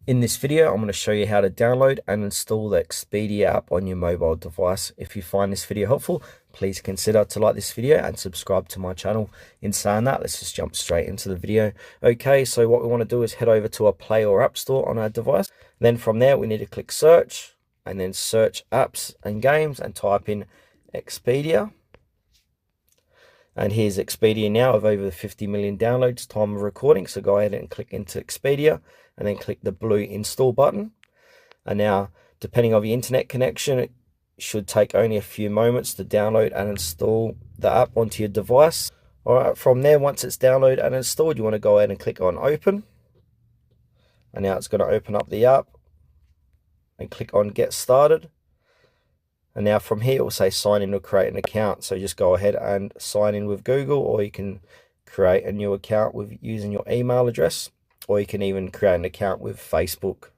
In this video, I'm going to show you how to download and install the Expedia app on your mobile device. If you find this video helpful, please consider to like this video and subscribe to my channel. In saying that, let's just jump straight into the video. Okay, so what we want to do is head over to a Play or App Store on our device. Then from there, we need to click search and then search apps and games and type in Expedia. And here's Expedia now with over 50 million downloads, time of recording. So go ahead and click into Expedia and then click the blue install button. And now, depending on your internet connection, it should take only a few moments to download and install the app onto your device. All right, from there, once it's downloaded and installed, you want to go ahead and click on open. And now it's going to open up the app and click on get started. And now from here, it will say sign in or create an account. So just go ahead and sign in with Google, or you can create a new account with using your email address, or you can even create an account with Facebook.